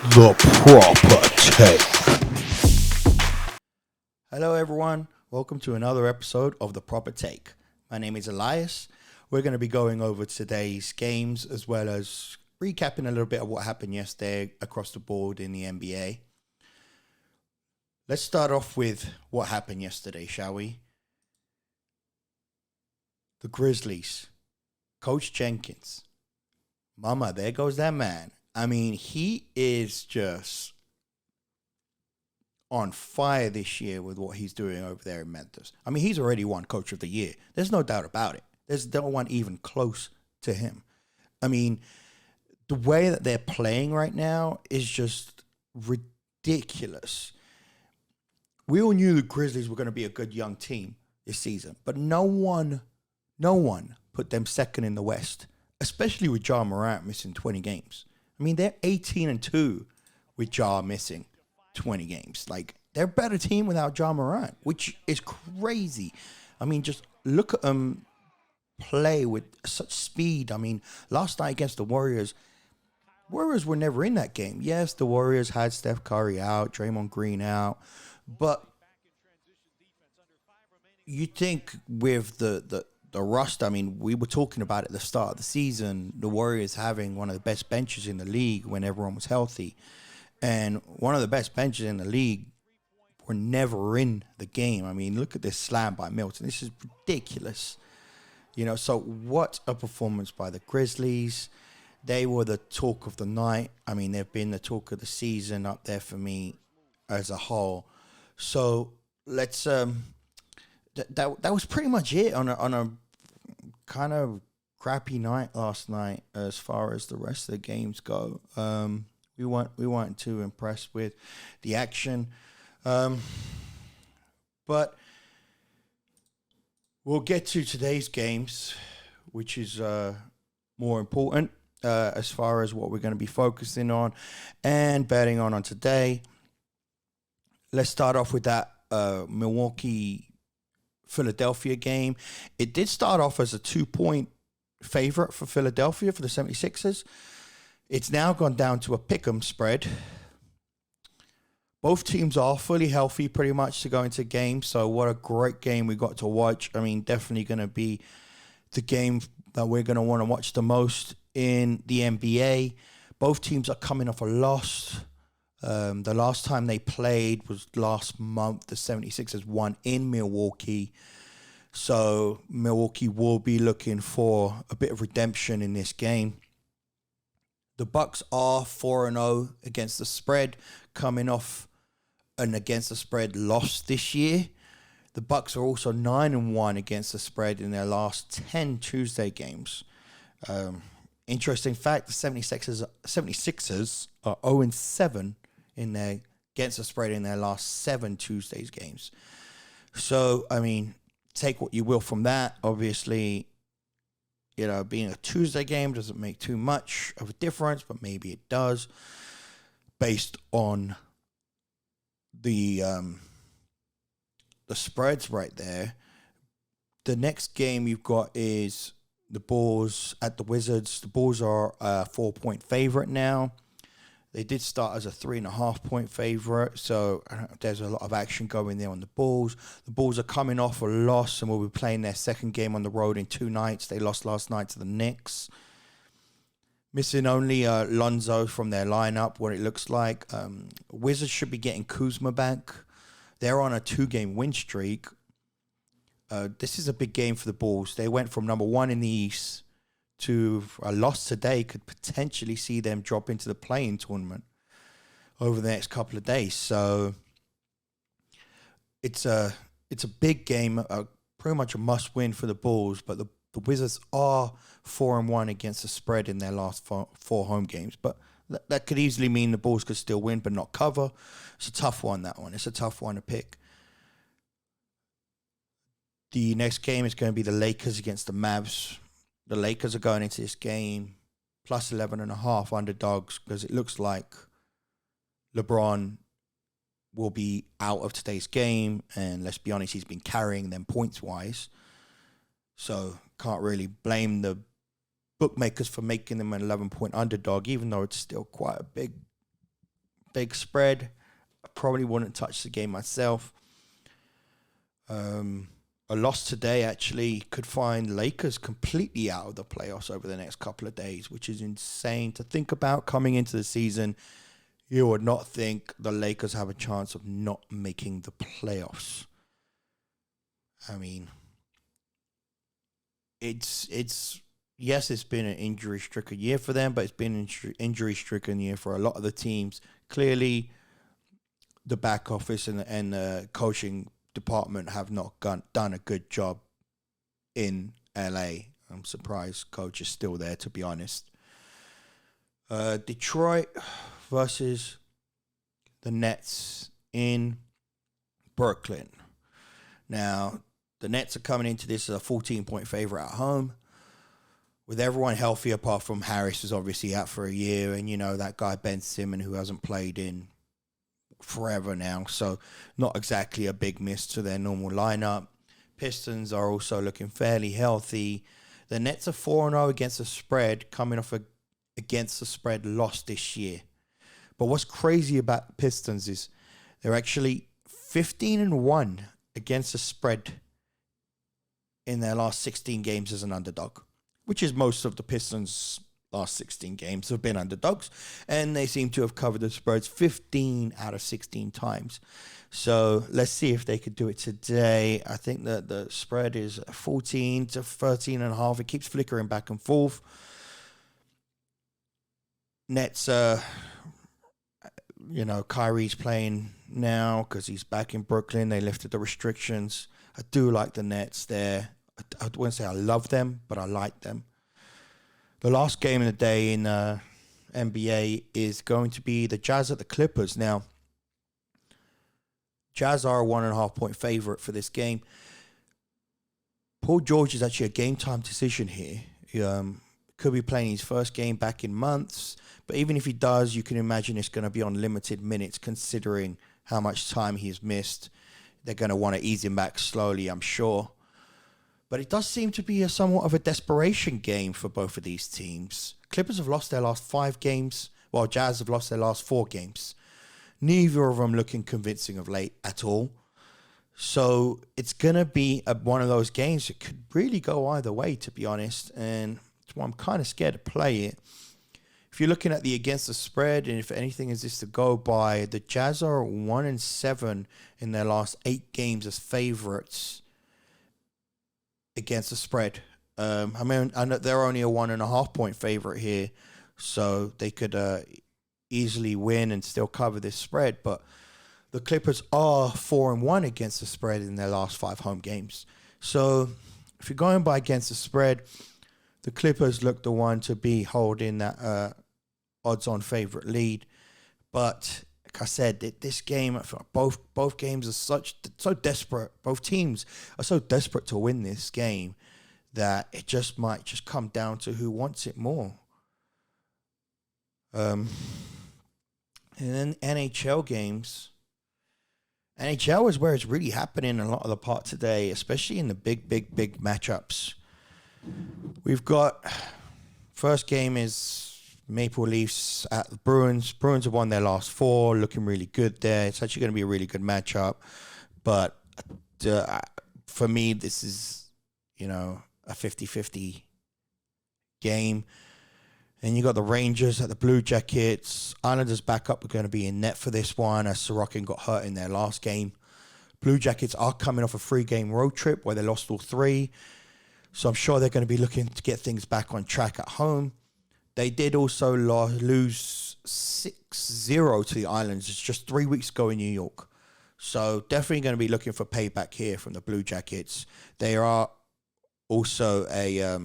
The proper take. Hello, everyone. Welcome to another episode of The Proper Take. My name is Elias. We're going to be going over today's games as well as recapping a little bit of what happened yesterday across the board in the NBA. Let's start off with what happened yesterday, shall we? The Grizzlies. Coach Jenkins. Mama, there goes that man. I mean, he is just on fire this year with what he's doing over there in Memphis. I mean, he's already won Coach of the Year. There's no doubt about it. There's no one even close to him. I mean, the way that they're playing right now is just ridiculous. We all knew the Grizzlies were going to be a good young team this season, but no one put them second in the West, especially with Ja Morant missing 20 games. I mean, they're 18-2 with Ja missing 20 games. Like, they're a better team without Ja Morant, which is crazy. I mean, just look at them play with such speed. I mean, last night against the Warriors were never in that game. Yes, the Warriors had Steph Curry out, Draymond Green out, but you think with the rust, I mean, we were talking about at the start of the season, the Warriors having one of the best benches in the league when everyone was healthy. And one of the best benches in the league were never in the game. I mean, look at this slam by Milton. This is ridiculous. You know, so what a performance by the Grizzlies. They were the talk of the night. I mean, they've been the talk of the season up there for me as a whole. So let's that was pretty much it on a kind of crappy night last night as far as the rest of the games go. We weren't too impressed with the action, but we'll get to today's games, which is more important as far as what we're going to be focusing on and betting on today. Let's start off with that Milwaukee-Philadelphia game. It did start off as a 2-point favorite for Philadelphia for the 76ers. It's now gone down to a pick'em spread. Both teams are fully healthy pretty much to go into games, so what a great game we got to watch. I mean, definitely going to be the game that we're going to want to watch the most in the NBA. Both teams are coming off a loss. The last time they played was last month. The 76ers won in Milwaukee. So Milwaukee will be looking for a bit of redemption in this game. The Bucks are 4-0 against the spread, coming off an against the spread loss this year. The Bucks are also 9-1 against the spread in their last 10 Tuesday games. Interesting fact, the 76ers are 0-7 in their against the spread in their last 7 Tuesdays games. So, I mean, take what you will from that. Obviously, you know, being a Tuesday game doesn't make too much of a difference, but maybe it does based on the spreads right there. The next game you've got is the Bulls at the Wizards. The Bulls are a 4-point favorite now. They did start as a 3.5-point favorite, so there's a lot of action going there on the Bulls. The Bulls are coming off a loss and will be playing their second game on the road in 2 nights. They lost last night to the Knicks. Missing only Lonzo from their lineup, what it looks like. Wizards should be getting Kuzma back. They're on a 2-game win streak. This is a big game for the Bulls. They went from number 1 in the East to a loss today could potentially see them drop into the play-in tournament over the next couple of days. So it's a big game, pretty much a must-win for the Bulls. But the Wizards are 4-1 against the spread in their last 4 home games. But that could easily mean the Bulls could still win but not cover. It's a tough one, that one. It's a tough one to pick. The next game is going to be the Lakers against the Mavs. The Lakers are going into this game plus 11.5 underdogs because it looks like LeBron will be out of today's game. And let's be honest, he's been carrying them points-wise. So can't really blame the bookmakers for making them an 11-point underdog, even though it's still quite a big big spread. I probably wouldn't touch the game myself. A loss today actually could find Lakers completely out of the playoffs over the next couple of days, which is insane to think about coming into the season. You would not think the Lakers have a chance of not making the playoffs. I mean, it's been an injury-stricken year for them, but it's been an injury-stricken year for a lot of the teams. Clearly, the back office and the coaching department have not done a good job in LA. I'm surprised coach is still there, to be honest. Detroit versus the Nets in Brooklyn. Now, the Nets are coming into this as a 14-point favorite at home. With everyone healthy, apart from Harris, who's obviously out for a year, and, that guy Ben Simmons, who hasn't played in forever now, so not exactly a big miss to their normal lineup. Pistons are also looking fairly healthy. The Nets are 4-0 against the spread, coming off against the spread loss this year. But what's crazy about Pistons is they're actually 15-1 against the spread in their last 16 games as an underdog, which is most of the Pistons' last 16 games have been underdogs, and they seem to have covered the spreads 15 out of 16 times. So let's see if they could do it today. I think that the spread is 14 to 13.5. It keeps flickering back and forth. Nets, Kyrie's playing now because he's back in Brooklyn. They lifted the restrictions. I do like the Nets there. I wouldn't say I love them, but I like them. The last game of the day in NBA is going to be the Jazz at the Clippers. Now, Jazz are a 1.5-point favorite for this game. Paul George is actually a game-time decision here. He could be playing his first game back in months, but even if he does, you can imagine it's going to be on limited minutes considering how much time he's missed. They're going to want to ease him back slowly, I'm sure. But it does seem to be somewhat of a desperation game for both of these teams. Clippers have lost their last 5 games, while Jazz have lost their last 4 games. Neither of them looking convincing of late at all. So it's going to be one of those games that could really go either way, to be honest. And that's why I'm kind of scared to play it. If you're looking at the against the spread, and if anything is this to go by, the Jazz are 1-7 in their last 8 games as favorites against the spread. I know they're only a 1.5-point favorite here, so they could easily win and still cover this spread. But the Clippers are 4-1 against the spread in their last 5 home games. So if you're going by against the spread, the Clippers look the one to be holding that odds-on favorite lead. But like I said, this game, both games are so desperate. Both teams are so desperate to win this game that it might just come down to who wants it more. And then NHL games. NHL is where it's really happening a lot of the part today, especially in the big matchups. We've got first game is Maple Leafs at the Bruins. Bruins have won their last 4, looking really good there. It's actually going to be a really good matchup. But for me, this is, a 50-50 game. And you got the Rangers at the Blue Jackets. Islanders backup are going to be in net for this one as Sorokin got hurt in their last game. Blue Jackets are coming off a 3-game road trip where they lost all 3. So I'm sure they're going to be looking to get things back on track at home. They did also lose 6-0 to the Islanders. It's just 3 weeks ago in New York. So definitely going to be looking for payback here from the Blue Jackets. They are also a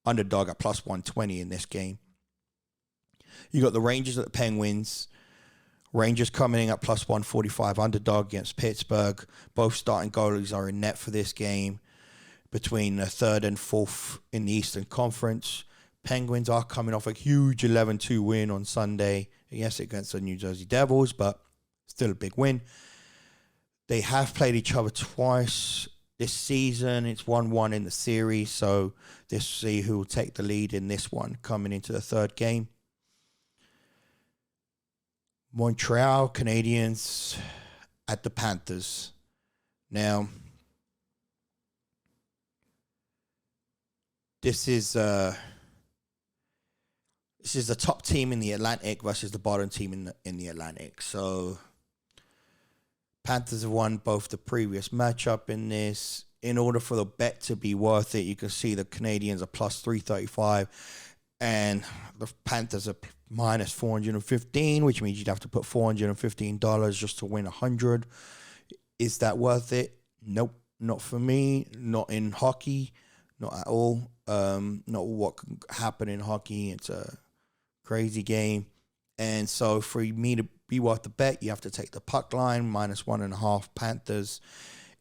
underdog at plus 120 in this game. You got the Rangers at the Penguins. Rangers coming in at plus 145 underdog against Pittsburgh. Both starting goalies are in net for this game between the 3rd and 4th in the Eastern Conference. Penguins are coming off a huge 11-2 win on Sunday. Yes, against the New Jersey Devils, but still a big win. They have played each other twice this season. It's 1-1 in the series, so let's see who will take the lead in this one coming into the 3rd game. Montreal Canadiens at the Panthers. Now, this is the top team in the Atlantic versus the bottom team in the Atlantic. So Panthers have won both the previous matchup in this. In order for the bet to be worth it, you can see the Canadiens are plus 335 and the Panthers are minus 415, which means you'd have to put $415 just to win 100. Is that worth it? Nope, not for me. Not in hockey, not at all. Not what can happen in hockey. It's a crazy game. And so for me to be worth the bet, you have to take the puck line, minus 1.5 Panthers.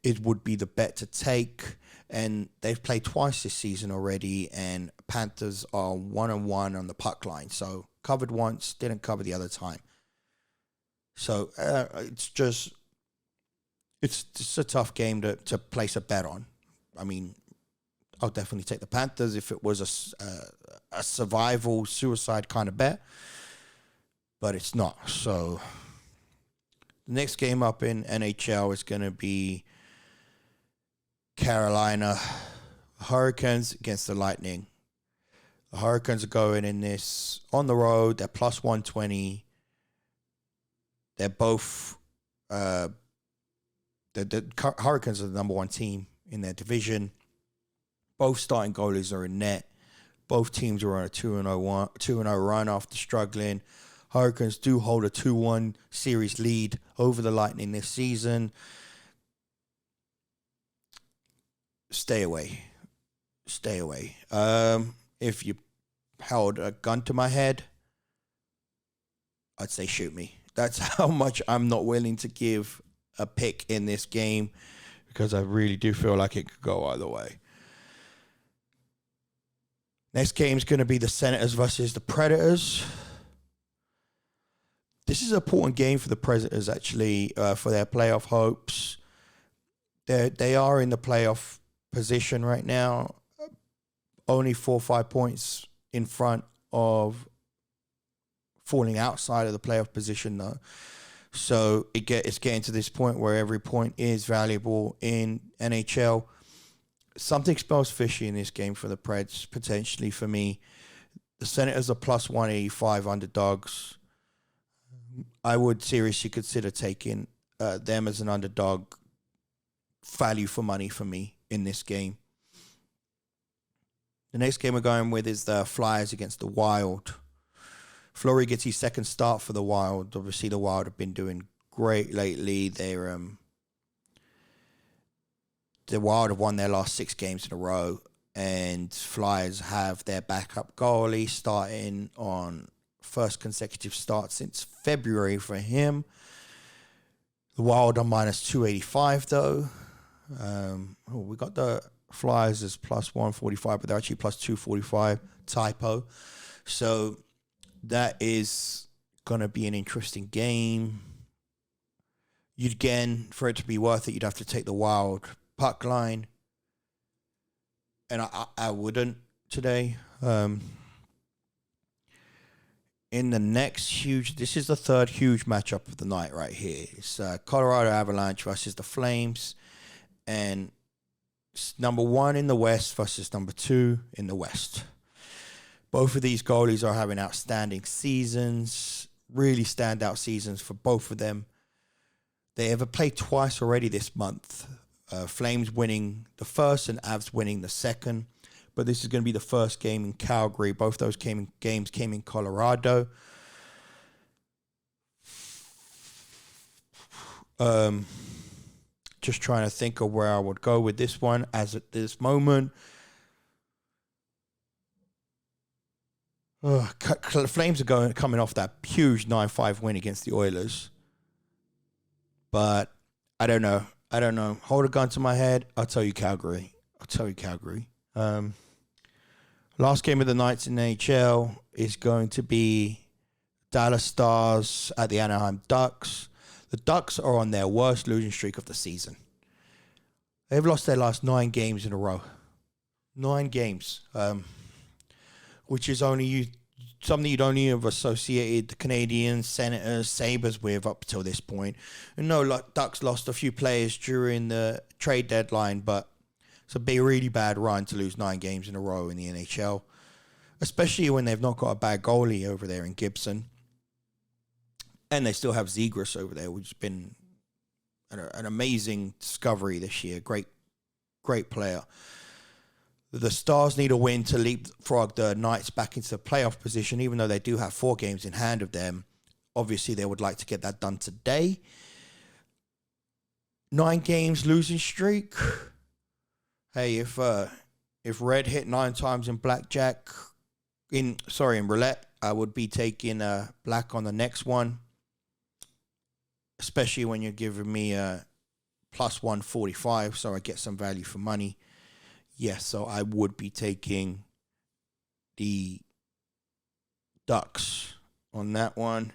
It would be the bet to take. And they've played twice this season already, and Panthers are 1-1 on the puck line. So covered once, didn't cover the other time. So it's just a tough game to place a bet on. I mean, I'll definitely take the Panthers if it was a survival, suicide kind of bet. But it's not. So the next game up in NHL is going to be Carolina Hurricanes against the Lightning. The Hurricanes are going in this on the road. They're plus 120. They're both... the Hurricanes are the number one team in their division. Both starting goalies are in net. Both teams are on a 2-0 run after struggling. Hurricanes do hold a 2-1 series lead over the Lightning this season. Stay away. Stay away. If you held a gun to my head, I'd say shoot me. That's how much I'm not willing to give a pick in this game, because I really do feel like it could go either way. Next game is going to be the Senators versus the Predators. This is an important game for the Predators, actually, for their playoff hopes. They are in the playoff position right now, only 4 or 5 points in front of falling outside of the playoff position, though. So it's getting to this point where every point is valuable in NHL. Something smells fishy in this game for the Preds, potentially for me. The Senators are plus 185 underdogs. I would seriously consider taking them as an underdog, value for money for me in this game. The next game we're going with is the Flyers against the Wild. Fleury gets his second start for the Wild. Obviously, the Wild have been doing great lately. The Wild have won their last 6 games in a row, and Flyers have their backup goalie starting on first consecutive start since February for him. The Wild are minus 285, though. We got the Flyers as plus 145, but they're actually plus 245. Typo. So that is going to be an interesting game. For it to be worth it, you'd have to take the Wild puck line. And I wouldn't today. In the next this is the third huge matchup of the night right here. It's Colorado Avalanche versus the Flames. And it's number 1 in the West versus number 2 in the West. Both of these goalies are having outstanding seasons, really standout seasons for both of them. They have played twice already this month. Flames winning the first and Avs winning the second. But this is going to be the first game in Calgary. Both those games came in Colorado. Just trying to think of where I would go with this one as at this moment. Flames are coming off that huge 9-5 win against the Oilers. But I don't know. Hold a gun to my head. I'll tell you Calgary. Last game of the night in NHL is going to be Dallas Stars at the Anaheim Ducks. The Ducks are on their worst losing streak of the season. They've lost their last 9 games in a row. 9 games. Which is only something you don't even have associated the Canadiens, Senators, Sabres with up till this point. And no, like Ducks lost a few players during the trade deadline, but it's a really bad run to lose 9 games in a row in the NHL, especially when they've not got a bad goalie over there in Gibson. And they still have Zegras over there, which has been an amazing discovery this year. Great player. The Stars need a win to leapfrog the Knights back into the playoff position, even though they do have 4 games in hand of them. Obviously, they would like to get that done today. 9 games losing streak. Hey, if Red hit 9 times in blackjack, in roulette, I would be taking black on the next one. Especially when you're giving me a plus 145, so I get some value for money. Yes, so I would be taking the Ducks on that one.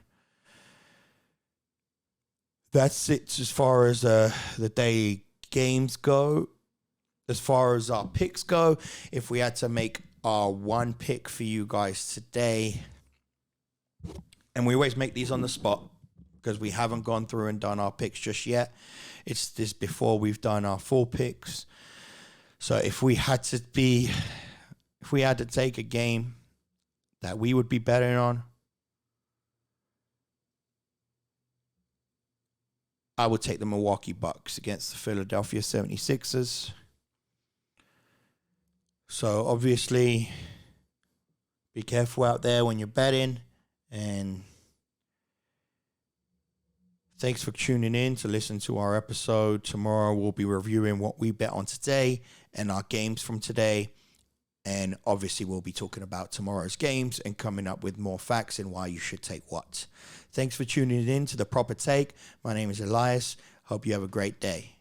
That's it as far as the day games go. As far as our picks go, if we had to make our one pick for you guys today, and we always make these on the spot because we haven't gone through and done our picks just yet. It's this before we've done our full picks. So if we had to take a game that we would be betting on, I would take the Milwaukee Bucks against the Philadelphia 76ers. So obviously, be careful out there when you're betting. And thanks for tuning in to listen to our episode. Tomorrow we'll be reviewing what we bet on today and our games from today. And obviously we'll be talking about tomorrow's games and coming up with more facts and why you should take what. Thanks for tuning in to The Proper Take. My name is Elias. Hope you have a great day.